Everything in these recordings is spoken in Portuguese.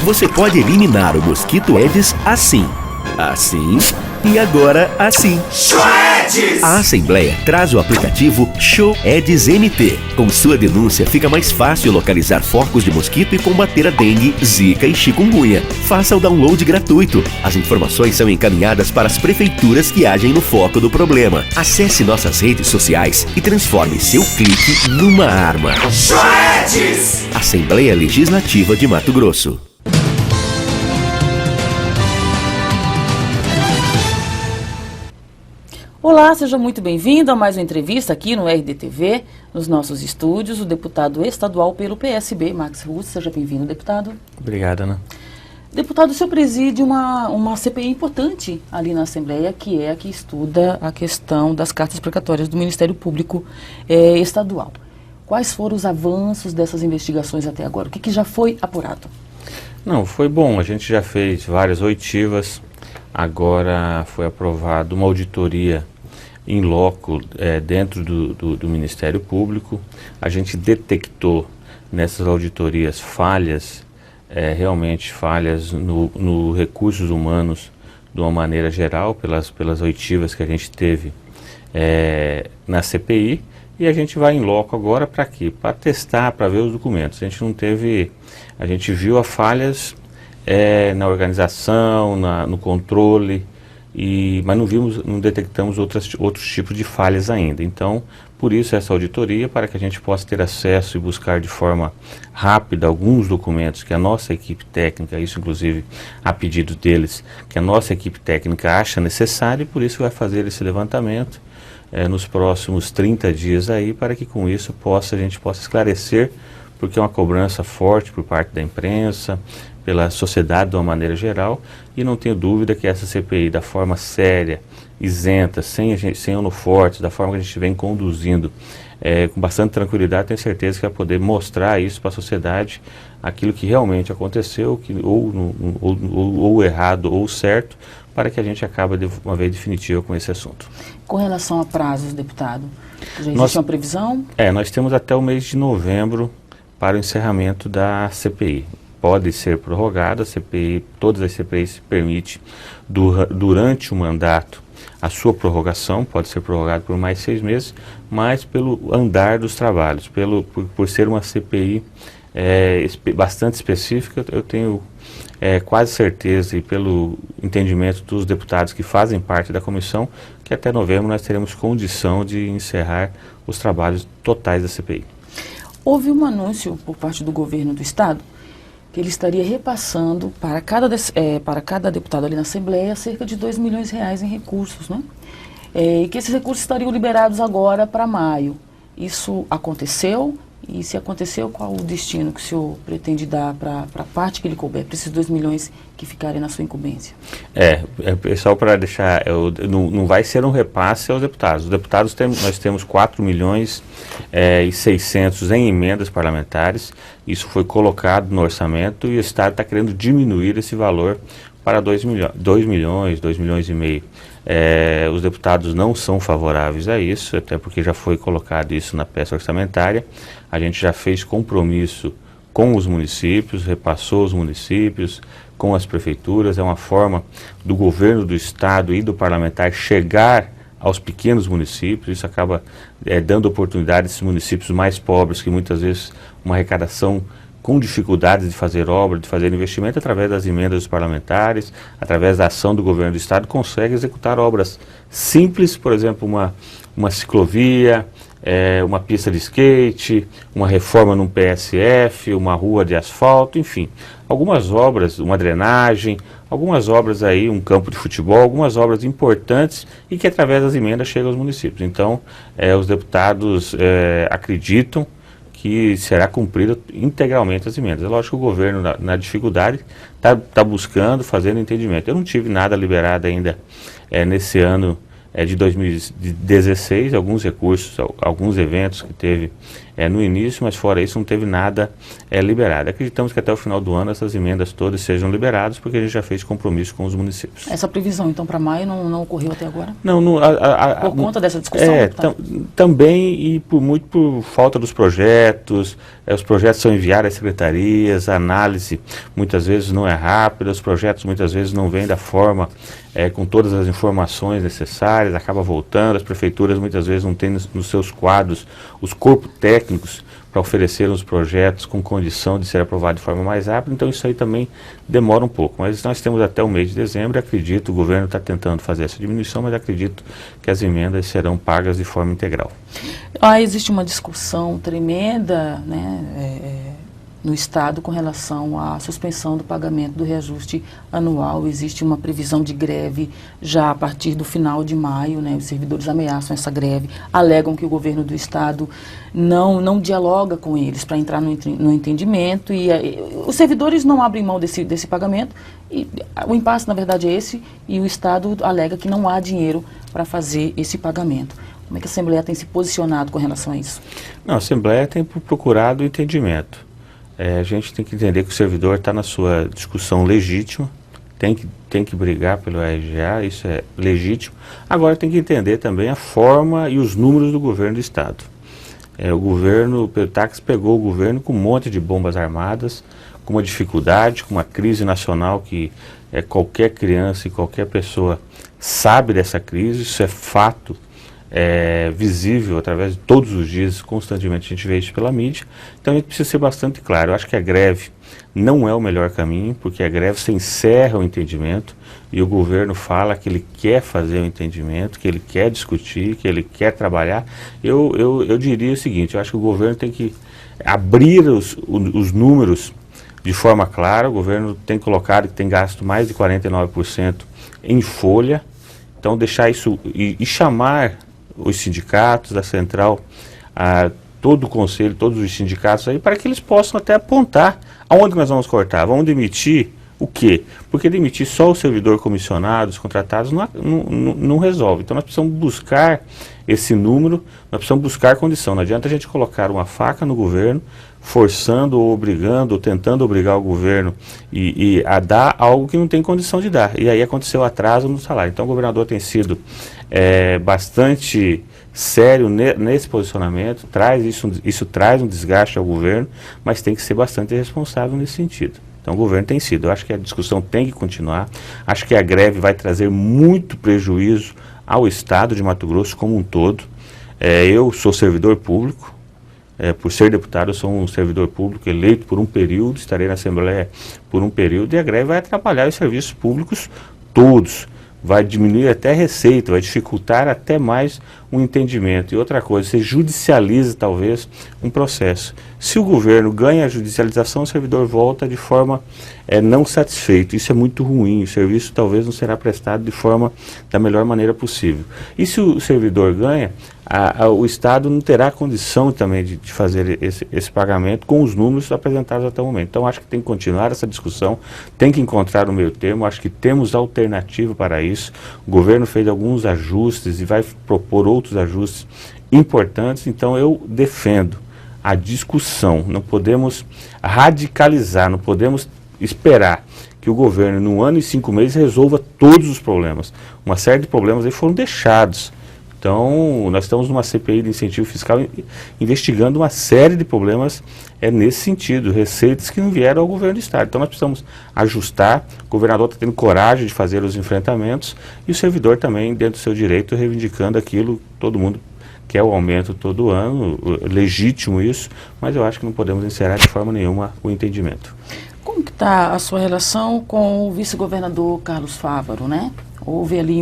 Você pode eliminar o mosquito Aedes assim, assim e agora assim. A Assembleia traz o aplicativo Show Aedes MT. Com sua denúncia, fica mais fácil localizar focos de mosquito e combater a dengue, zika e chikungunya. Faça o download gratuito. As informações são encaminhadas para as prefeituras que agem no foco do problema. Acesse nossas redes sociais e transforme seu clique numa arma. Show Aedes! Assembleia Legislativa de Mato Grosso. Olá, seja muito bem-vindo a mais uma entrevista aqui no RDTV, nos nossos estúdios, o deputado estadual pelo PSB, Max Ruth. Seja bem-vindo, deputado. Obrigado, Ana. Deputado, o senhor preside uma CPI importante ali na Assembleia, que é a que estuda a questão das cartas precatórias do Ministério Público Estadual. Quais foram os avanços dessas investigações até agora? O que já foi apurado? Não, foi bom. A gente já fez várias oitivas. Agora foi aprovada uma auditoria in loco dentro do Ministério Público. A gente detectou nessas auditorias falhas, realmente falhas no recursos humanos de uma maneira geral, pelas oitivas que a gente teve na CPI. E a gente vai em loco agora para quê? Para testar, para ver os documentos. A gente viu as falhas na organização, no controle, mas não detectamos outros tipos de falhas ainda. Então, por isso essa auditoria, para que a gente possa ter acesso e buscar de forma rápida alguns documentos que a nossa equipe técnica, isso inclusive a pedido deles, que a nossa equipe técnica acha necessário, e por isso vai fazer esse levantamento nos próximos 30 dias aí, para que com isso a gente possa esclarecer, porque é uma cobrança forte por parte da imprensa, pela sociedade de uma maneira geral, e não tenho dúvida que essa CPI, da forma séria, isenta, sem holofortes, da forma que a gente vem conduzindo, com bastante tranquilidade, tenho certeza que vai poder mostrar isso para a sociedade, aquilo que realmente aconteceu, ou errado ou certo, para que a gente acabe de uma vez definitiva com esse assunto. Com relação a prazos, deputado, já existe uma previsão? Nós temos até o mês de novembro para o encerramento da CPI. Pode ser prorrogada, todas as CPIs permitem, durante o mandato, a sua prorrogação, pode ser prorrogada por mais 6 meses, mas pelo andar dos trabalhos, por ser uma CPI bastante específica, eu tenho quase certeza, e pelo entendimento dos deputados que fazem parte da comissão, que até novembro nós teremos condição de encerrar os trabalhos totais da CPI. Houve um anúncio por parte do governo do Estado que ele estaria repassando para cada deputado ali na Assembleia cerca de R$2 milhões em recursos, né? E que esses recursos estariam liberados agora para maio. Isso aconteceu? E se aconteceu, qual o destino que o senhor pretende dar para a parte que ele couber, para esses 2 milhões que ficarem na sua incumbência? Pessoal, para deixar, não vai ser um repasse aos deputados. Os deputados, nós temos 4 milhões e 600 em emendas parlamentares. Isso foi colocado no orçamento e o Estado está querendo diminuir esse valor para 2 milhões e meio. Os deputados não são favoráveis a isso, até porque já foi colocado isso na peça orçamentária. A gente já fez compromisso com os municípios, repassou os municípios, com as prefeituras. É uma forma do governo do Estado e do parlamentar chegar aos pequenos municípios. Isso acaba dando oportunidade a esses municípios mais pobres, que muitas vezes uma arrecadação com dificuldades de fazer obra, de fazer investimento, através das emendas dos parlamentares, através da ação do governo do Estado, consegue executar obras simples, por exemplo, uma ciclovia, uma pista de skate, uma reforma num PSF, uma rua de asfalto, enfim, algumas obras, uma drenagem, algumas obras aí, um campo de futebol, algumas obras importantes e que através das emendas chegam aos municípios. Então, os deputados acreditam que será cumprida integralmente as emendas. É lógico que o governo, na dificuldade, está buscando, fazendo entendimento. Eu não tive nada liberado ainda nesse ano de 2016, alguns recursos, alguns eventos que teve no início, mas fora isso não teve nada liberado. Acreditamos que até o final do ano essas emendas todas sejam liberadas, porque a gente já fez compromisso com os municípios. Essa previsão, então, para maio não ocorreu até agora? Não, por conta dessa discussão? Também, e muito por falta dos projetos. Os projetos são enviados às secretarias, a análise muitas vezes não é rápida, os projetos muitas vezes não vêm da forma, com todas as informações necessárias, acaba voltando, as prefeituras muitas vezes não têm nos seus quadros os corpos técnicos para oferecer os projetos com condição de ser aprovado de forma mais rápida, então isso aí também demora um pouco. Mas nós temos até o mês de dezembro, acredito, o governo está tentando fazer essa diminuição, mas acredito que as emendas serão pagas de forma integral. Existe uma discussão tremenda, no Estado com relação à suspensão do pagamento do reajuste anual. Existe uma previsão de greve já a partir do final de maio, os servidores ameaçam essa greve, alegam que o governo do Estado não dialoga com eles para entrar no entendimento, e os servidores não abrem mão desse pagamento, e o impasse na verdade é esse, e o Estado alega que não há dinheiro para fazer esse pagamento. Como é que a Assembleia tem se posicionado com relação a isso? Não, a Assembleia tem procurado o entendimento. A gente tem que entender que o servidor está na sua discussão legítima, tem que brigar pelo RGA, isso é legítimo. Agora tem que entender também a forma e os números do governo do Estado. O governo, o Peltax pegou o governo com um monte de bombas armadas, com uma dificuldade, com uma crise nacional que qualquer criança e qualquer pessoa sabe dessa crise, isso é fato. Visível através de todos os dias, constantemente a gente vê isso pela mídia, então a gente precisa ser bastante claro. Eu acho que a greve não é o melhor caminho, porque a greve se encerra o entendimento e o governo fala que ele quer fazer o entendimento, que ele quer discutir, que ele quer trabalhar. Eu diria o seguinte, eu acho que o governo tem que abrir os números de forma clara. O governo tem colocado que tem gasto mais de 49% em folha, então deixar isso e chamar os sindicatos da central, todo o conselho, todos os sindicatos aí, para que eles possam até apontar aonde nós vamos cortar. Vamos demitir o quê? Porque demitir só o servidor comissionado, os contratados, não resolve. Então nós precisamos buscar esse número, nós precisamos buscar condição. Não adianta a gente colocar uma faca no governo, forçando ou obrigando, ou tentando obrigar o governo a dar algo que não tem condição de dar. E aí aconteceu atraso no salário. Então o governador tem sido bastante sério nesse posicionamento, isso traz um desgaste ao governo, mas tem que ser bastante responsável nesse sentido. Então o governo tem sido, eu acho que a discussão tem que continuar, acho que a greve vai trazer muito prejuízo ao Estado de Mato Grosso como um todo. Eu sou servidor público, por ser deputado eu sou um servidor público eleito por um período, estarei na Assembleia por um período, e a greve vai atrapalhar os serviços públicos todos. Vai diminuir até a receita, vai dificultar até mais um entendimento. E outra coisa, você judicializa talvez um processo. Se o governo ganha a judicialização, o servidor volta de forma não satisfeito. Isso é muito ruim, o serviço talvez não será prestado da melhor maneira possível. E se o servidor ganha, o Estado não terá condição também de fazer esse pagamento com os números apresentados até o momento. Então acho que tem que continuar essa discussão, tem que encontrar o meio termo, acho que temos alternativa para isso. O governo fez alguns ajustes e vai propor outros ajustes importantes, então eu defendo a discussão. Não podemos radicalizar, não podemos esperar que o governo, num ano e 5 meses, resolva todos os problemas. Uma série de problemas aí foram deixados. Então, nós estamos numa CPI de incentivo fiscal investigando uma série de problemas nesse sentido, receitas que não vieram ao governo do Estado. Então, nós precisamos ajustar, o governador está tendo coragem de fazer os enfrentamentos e o servidor também, dentro do seu direito, reivindicando aquilo, todo mundo quer o aumento todo ano, legítimo isso, mas eu acho que não podemos encerrar de forma nenhuma o entendimento. Como que está a sua relação com o vice-governador Carlos Fávaro, Houve ali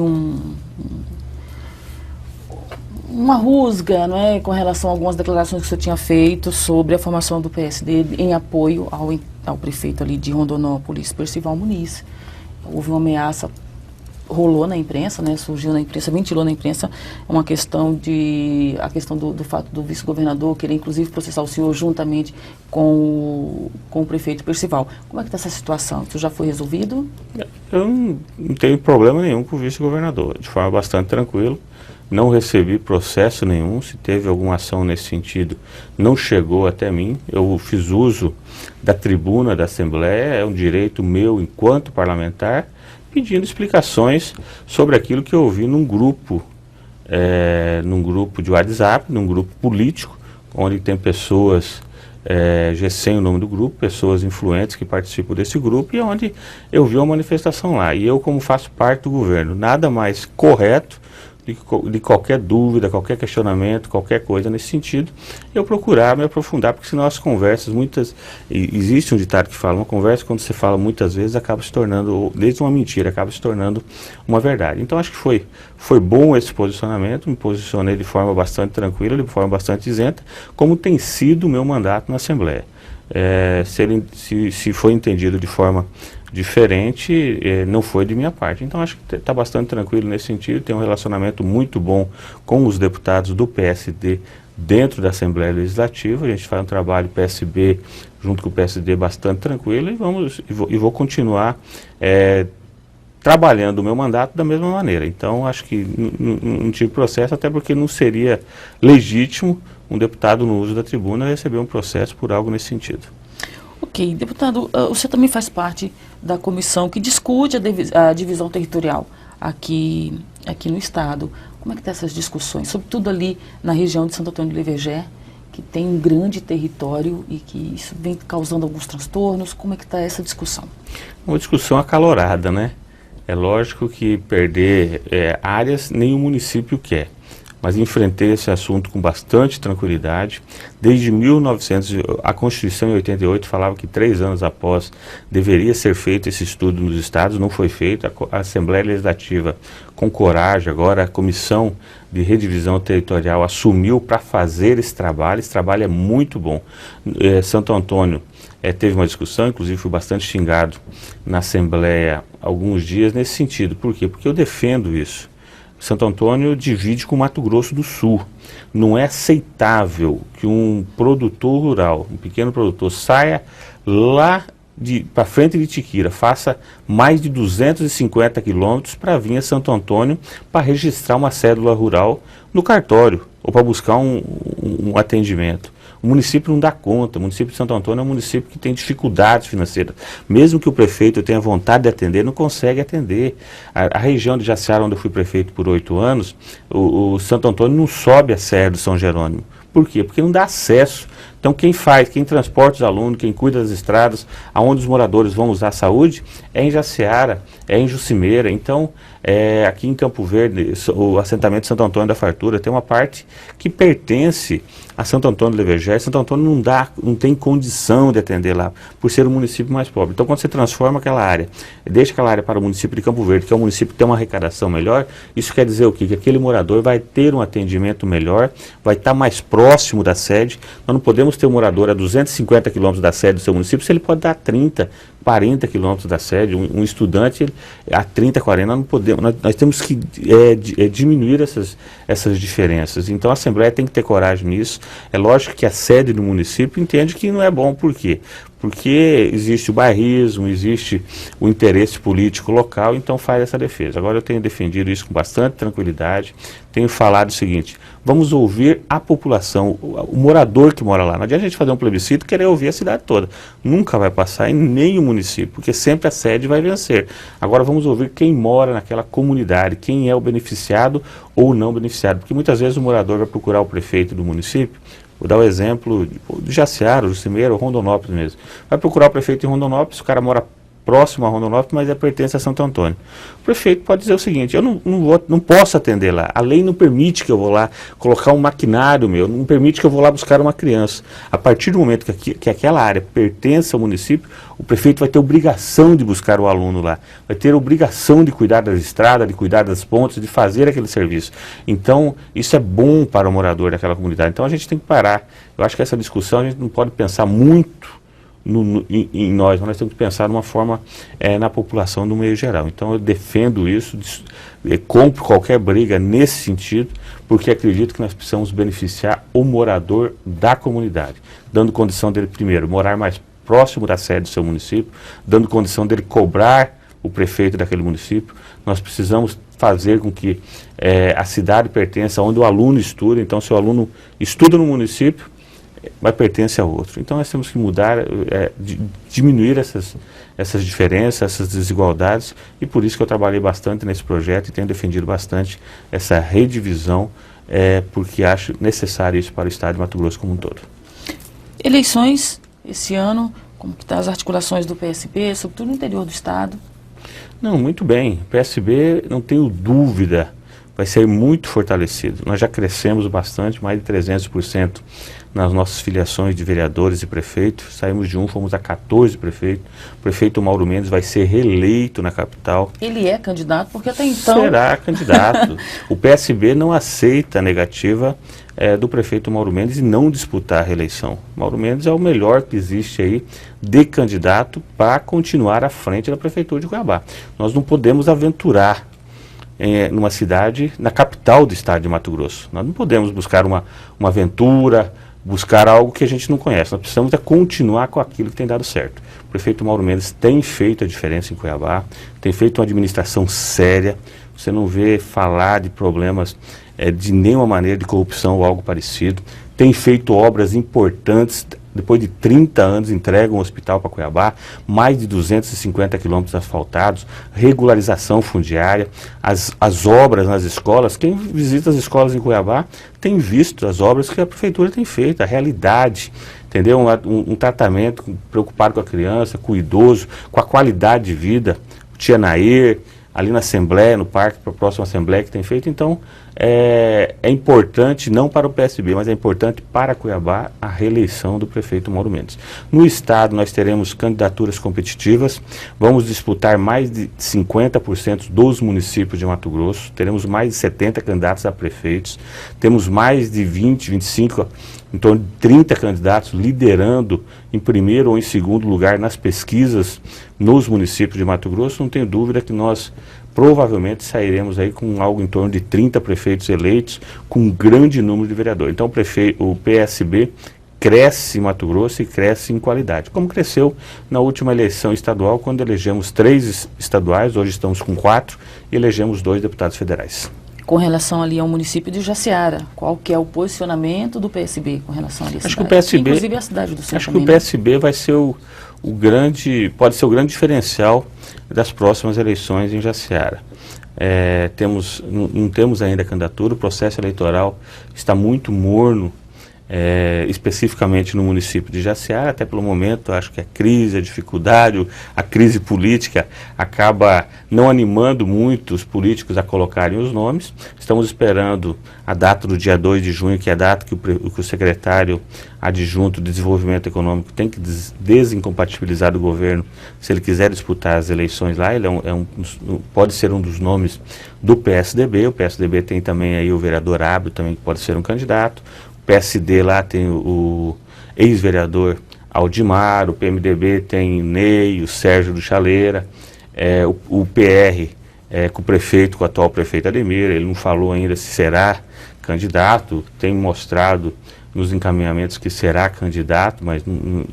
uma rusga, com relação a algumas declarações que o senhor tinha feito sobre a formação do PSD em apoio ao prefeito ali de Rondonópolis, Percival Muniz. Houve uma ameaça, rolou na imprensa, surgiu na imprensa, ventilou na imprensa a questão do fato do vice-governador querer inclusive processar o senhor juntamente com o prefeito Percival. Como é que está essa situação? Isso já foi resolvido? Eu não tenho problema nenhum com o vice-governador, de forma bastante tranquila. não recebi processo nenhum. Se teve alguma ação nesse sentido, não chegou até mim. Eu fiz uso da tribuna da Assembleia, é um direito meu enquanto parlamentar, pedindo explicações sobre aquilo que eu ouvi num grupo de WhatsApp, num grupo político, onde tem pessoas, já sei o nome do grupo, pessoas influentes que participam desse grupo, e onde eu vi uma manifestação lá. E eu, como faço parte do governo, nada mais correto de qualquer dúvida, qualquer questionamento, qualquer coisa nesse sentido, eu procurar me aprofundar, porque senão as conversas, existe um ditado que fala, uma conversa quando você fala muitas vezes acaba se tornando, desde uma mentira, acaba se tornando uma verdade. Então acho que foi bom esse posicionamento, me posicionei de forma bastante tranquila, de forma bastante isenta, como tem sido o meu mandato na Assembleia. Se foi entendido de forma diferente, não foi de minha parte. Então acho que está bastante tranquilo nesse sentido, tem um relacionamento muito bom com os deputados do PSD dentro da Assembleia Legislativa. A gente faz um trabalho PSB junto com o PSD bastante tranquilo, e vou continuar trabalhando o meu mandato da mesma maneira. Então acho que não tive processo, até porque não seria legítimo um deputado no uso da tribuna receber um processo por algo nesse sentido. Ok, deputado, você também faz parte da comissão que discute a divisão territorial aqui no Estado. Como é que estão essas discussões, sobretudo ali na região de Santo Antônio do Leverger, que tem um grande território e que isso vem causando alguns transtornos? Como é que está essa discussão? Uma discussão acalorada, né? É lógico que perder áreas nenhum município quer, mas enfrentei esse assunto com bastante tranquilidade. Desde 1900, a Constituição em 88 falava que 3 anos após deveria ser feito esse estudo nos estados, não foi feito. A Assembleia Legislativa, com coragem, agora a Comissão de Redivisão Territorial assumiu para fazer esse trabalho é muito bom. Santo Antônio teve uma discussão, inclusive fui bastante xingado na Assembleia alguns dias nesse sentido. Por quê? Porque eu defendo isso. Santo Antônio divide com Mato Grosso do Sul. Não é aceitável que um produtor rural, um pequeno produtor, saia lá para frente de Tiquira, faça mais de 250 quilômetros para vir a Santo Antônio para registrar uma cédula rural no cartório ou para buscar um atendimento. O município não dá conta. O município de Santo Antônio é um município que tem dificuldades financeiras. Mesmo que o prefeito tenha vontade de atender, não consegue atender. A região de Jaciara, onde eu fui prefeito por 8 anos, o Santo Antônio não sobe a Serra do São Jerônimo. Por quê? Porque não dá acesso. Então quem transporta os alunos, quem cuida das estradas, aonde os moradores vão usar a saúde, é em Jaciara, é em Jucimeira. Então, aqui em Campo Verde, o assentamento de Santo Antônio da Fartura tem uma parte que pertence a Santo Antônio do Leverger. Santo Antônio não tem condição de atender lá, por ser um município mais pobre. Então, quando você transforma aquela área, deixa aquela área para o município de Campo Verde, que é um município que tem uma arrecadação melhor, isso quer dizer o quê? Que aquele morador vai ter um atendimento melhor, vai estar mais próximo da sede. Nós não podemos ter um morador a 250 quilômetros da sede do seu município, se ele pode dar 30, 40 quilômetros da sede, um estudante a 30, 40, nós não podemos, nós temos que diminuir essas diferenças. Então a Assembleia tem que ter coragem nisso. É lógico que a sede do município entende que não é bom. Por quê? Porque existe o bairrismo, existe o interesse político local, então faz essa defesa. Agora eu tenho defendido isso com bastante tranquilidade, tenho falado o seguinte: vamos ouvir a população, o morador que mora lá. Não adianta a gente fazer um plebiscito e querer ouvir a cidade toda. Nunca vai passar em nenhum município, porque sempre a sede vai vencer. Agora vamos ouvir quem mora naquela comunidade, quem é o beneficiado ou não beneficiado, porque muitas vezes o morador vai procurar o prefeito do município. Vou dar o exemplo de Jaciara, Jucimeira ou Rondonópolis mesmo. Vai procurar o prefeito em Rondonópolis, o cara mora próximo a Rondonópolis, mas pertence a Santo Antônio. O prefeito pode dizer o seguinte: eu não posso atender lá, a lei não permite que eu vou lá colocar um maquinário meu, não permite que eu vou lá buscar uma criança. A partir do momento que aquela área pertence ao município, o prefeito vai ter obrigação de buscar o aluno lá, vai ter obrigação de cuidar das estradas, de cuidar das pontes, de fazer aquele serviço. Então, isso é bom para o morador daquela comunidade. Então, a gente tem que parar. Eu acho que essa discussão a gente não pode pensar muito em nós, mas nós temos que pensar de uma forma na população no meio geral. Então eu defendo isso, compro qualquer briga nesse sentido, porque acredito que nós precisamos beneficiar o morador da comunidade, dando condição dele, primeiro, morar mais próximo da sede do seu município, dando condição dele cobrar o prefeito daquele município, nós precisamos fazer com que a cidade pertença onde o aluno estuda. Então, se o aluno estuda no município, vai pertencer a outro. Então, nós temos que mudar, diminuir essas diferenças, essas desigualdades, e por isso que eu trabalhei bastante nesse projeto e tenho defendido bastante essa redivisão, porque acho necessário isso para o estado de Mato Grosso como um todo. Eleições esse ano, como que estão as articulações do PSB, sobretudo no interior do estado? Não, muito bem. O PSB, não tenho dúvida, vai ser muito fortalecido. Nós já crescemos bastante, mais de 300% nas nossas filiações de vereadores e prefeitos. Saímos de 1, fomos a 14 prefeitos. O prefeito Mauro Mendes vai ser reeleito na capital. Ele é candidato, porque até então... Será candidato. O PSB não aceita a negativa do prefeito Mauro Mendes e não disputar a reeleição. Mauro Mendes é o melhor que existe aí de candidato para continuar à frente da prefeitura de Cuiabá. Nós não podemos aventurar numa cidade, na capital do estado de Mato Grosso. Nós não podemos buscar uma aventura, buscar algo que a gente não conhece. Nós precisamos continuar com aquilo que tem dado certo. O prefeito Mauro Mendes tem feito a diferença em Cuiabá, tem feito uma administração séria. Você não vê falar de problemas de nenhuma maneira de corrupção ou algo parecido. Tem feito obras importantes. Depois de 30 anos, entrega um hospital para Cuiabá, mais de 250 quilômetros asfaltados, regularização fundiária, as obras nas escolas. Quem visita as escolas em Cuiabá tem visto as obras que a prefeitura tem feito, a realidade, entendeu? Um tratamento preocupado com a criança, com o idoso, com a qualidade de vida. O Tia Nair, ali na Assembleia, no parque, para a próxima Assembleia que tem feito. Então, é importante, não para o PSB, mas é importante para Cuiabá a reeleição do prefeito Mauro Mendes. No estado, nós teremos candidaturas competitivas, vamos disputar mais de 50% dos municípios de Mato Grosso, teremos mais de 70 candidatos a prefeitos, temos mais de 20, 25, em torno de 30 candidatos liderando em primeiro ou em segundo lugar nas pesquisas nos municípios de Mato Grosso. Não tenho dúvida que nós provavelmente sairemos aí com algo em torno de 30 prefeitos eleitos, com um grande número de vereadores. Então o PSB cresce em Mato Grosso e cresce em qualidade, como cresceu na última eleição estadual, quando elegemos 3 estaduais, hoje estamos com 4, e elegemos 2 deputados federais. Com relação ali ao município de Jaciara, qual que é o posicionamento do PSB com relação ali à cidade? Acho que o PSB, inclusive a cidade do centro. Acho que o PSB vai ser pode ser o grande diferencial das próximas eleições em Jaciara. Não temos ainda candidatura, o processo eleitoral está muito morno, especificamente no município de Jaciara, até pelo momento. Acho que a crise, a dificuldade, a crise política acaba não animando muito os políticos a colocarem os nomes. Estamos esperando a data do dia 2 de junho, que é a data que o secretário adjunto de Desenvolvimento Econômico tem que desincompatibilizar do governo se ele quiser disputar as eleições lá. Ele pode ser um dos nomes do PSDB. O PSDB tem também aí o vereador Ábio, também que pode ser um candidato. O PSD lá tem o ex-vereador Aldimar, o PMDB tem o Ney, o Sérgio do Chaleira, o PR com o prefeito, com o atual prefeito Ademir. Ele não falou ainda se será candidato, tem mostrado nos encaminhamentos que será candidato, mas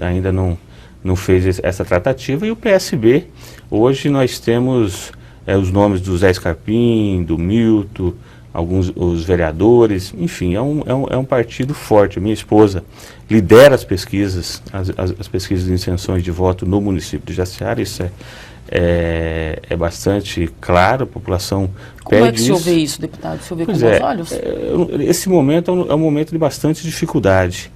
ainda não fez essa tratativa. E o PSB, hoje nós temos os nomes do Zé Scarpim, do Milton, os vereadores, enfim, é um partido forte. A minha esposa lidera as pesquisas, as pesquisas de intenções de voto no município de Jaciara. Isso é bastante claro, a população Como pede é que o senhor vê isso, deputado? O senhor vê com bons olhos? Esse momento é um momento de bastante dificuldade.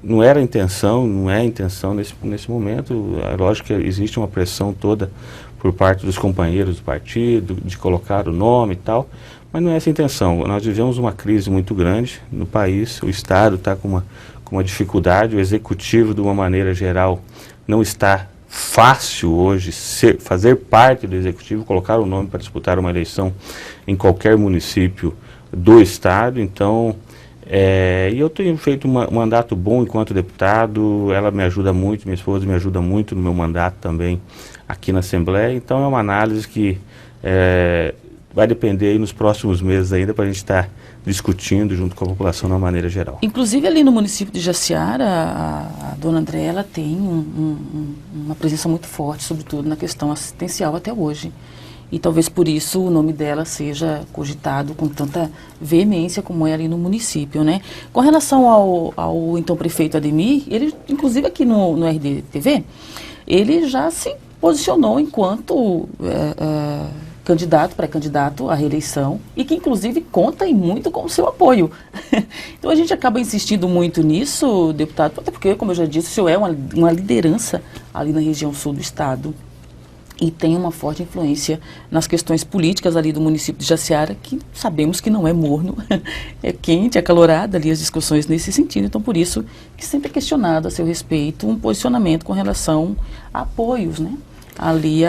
Não era a intenção, não é a intenção nesse momento. É lógico que existe uma pressão toda por parte dos companheiros do partido, de colocar o nome e tal, mas não é essa a intenção. Nós vivemos uma crise muito grande no país, o Estado está com uma dificuldade, o Executivo, de uma maneira geral, não está fácil hoje fazer parte do Executivo, colocar o nome para disputar uma eleição em qualquer município do Estado. Então, e eu tenho feito um mandato bom enquanto deputado, ela me ajuda muito, minha esposa me ajuda muito no meu mandato também aqui na Assembleia. Então é uma análise que vai depender aí nos próximos meses ainda para a gente estar discutindo junto com a população de uma maneira geral. Inclusive ali no município de Jaciara, a dona André, ela tem uma presença muito forte, sobretudo na questão assistencial até hoje. E talvez por isso o nome dela seja cogitado com tanta veemência como é ali no município, né? Com relação ao então prefeito Ademir, ele, inclusive aqui no RDTV, ele já se posicionou enquanto pré-candidato à reeleição e que inclusive conta e muito com o seu apoio. Então a gente acaba insistindo muito nisso, deputado, até porque, como eu já disse, o senhor é uma liderança ali na região sul do estado e tem uma forte influência nas questões políticas ali do município de Jaciara, que sabemos que não é morno, é quente, é acalorada ali as discussões nesse sentido. Então, por isso que sempre é questionado a seu respeito um posicionamento com relação a apoios, né? Ali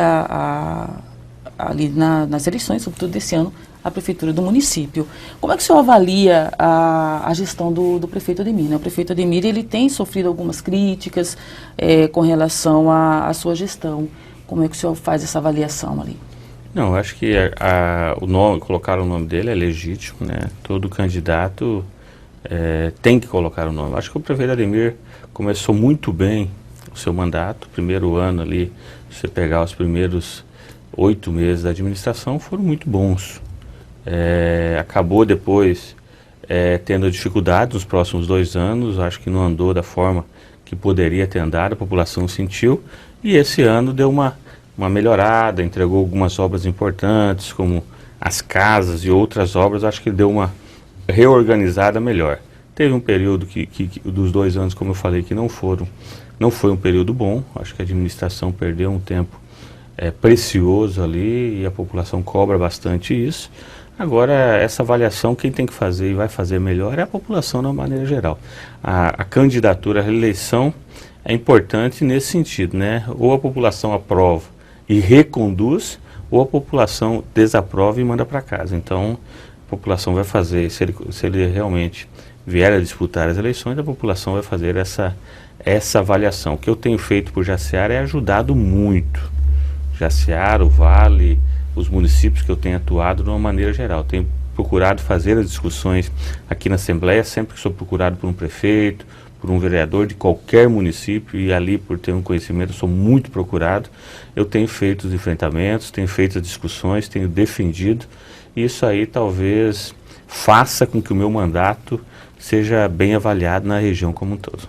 nas eleições, sobretudo desse ano, a prefeitura do município. Como é que o senhor avalia a gestão do prefeito Ademir, né? O prefeito Ademir, ele tem sofrido algumas críticas com relação à sua gestão. Como é que o senhor faz essa avaliação ali? Não, eu acho que colocar o nome dele é legítimo, né? Todo candidato tem que colocar o nome. Eu acho que o prefeito Ademir começou muito bem o seu mandato. Primeiro ano ali, se você pegar os primeiros 8 meses da administração, foram muito bons. Acabou depois tendo dificuldades nos próximos 2 anos. Acho que não andou da forma que poderia ter andado, a população sentiu. E esse ano deu uma melhorada, entregou algumas obras importantes, como as casas e outras obras. Acho que deu uma reorganizada melhor. Teve um período que dos 2 anos, como eu falei, que não foi um período bom. Acho que a administração perdeu um tempo precioso ali e a população cobra bastante isso. Agora, essa avaliação, quem tem que fazer e vai fazer melhor é a população de uma maneira geral. A candidatura à reeleição é importante nesse sentido, né? Ou a população aprova e reconduz, ou a população desaprova e manda para casa. Então, a população vai fazer, se ele realmente vier a disputar as eleições, a população vai fazer essa avaliação. O que eu tenho feito por Jaciara é ajudado muito. Jaciara, o Vale, os municípios que eu tenho atuado de uma maneira geral. Tenho procurado fazer as discussões aqui na Assembleia, sempre que sou procurado por um prefeito, por um vereador de qualquer município, e ali, por ter um conhecimento, eu sou muito procurado. Eu tenho feito os enfrentamentos, tenho feito as discussões, tenho defendido. Isso aí talvez faça com que o meu mandato seja bem avaliado na região como um todo.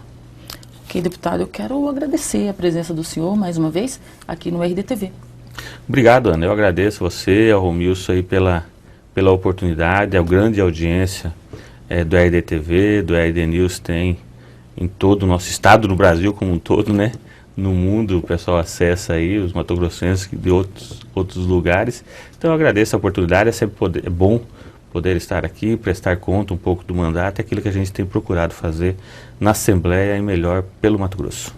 Ok, deputado, eu quero agradecer a presença do senhor, mais uma vez, aqui no RDTV. Obrigado, Ana. Eu agradeço você, ao Romilson, aí pela oportunidade, a grande audiência do RDTV, do RD News tem em todo o nosso estado, no Brasil como um todo, né? No mundo, o pessoal acessa aí, os matogrossenses de outros lugares. Então eu agradeço a oportunidade, é bom poder estar aqui, prestar conta um pouco do mandato, é aquilo que a gente tem procurado fazer na Assembleia e melhor pelo Mato Grosso.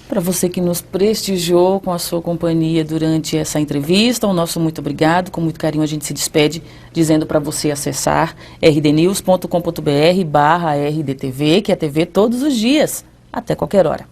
Para você que nos prestigiou com a sua companhia durante essa entrevista, o nosso muito obrigado. Com muito carinho a gente se despede dizendo para você acessar rdnews.com.br/rdtv, que é TV todos os dias, até qualquer hora.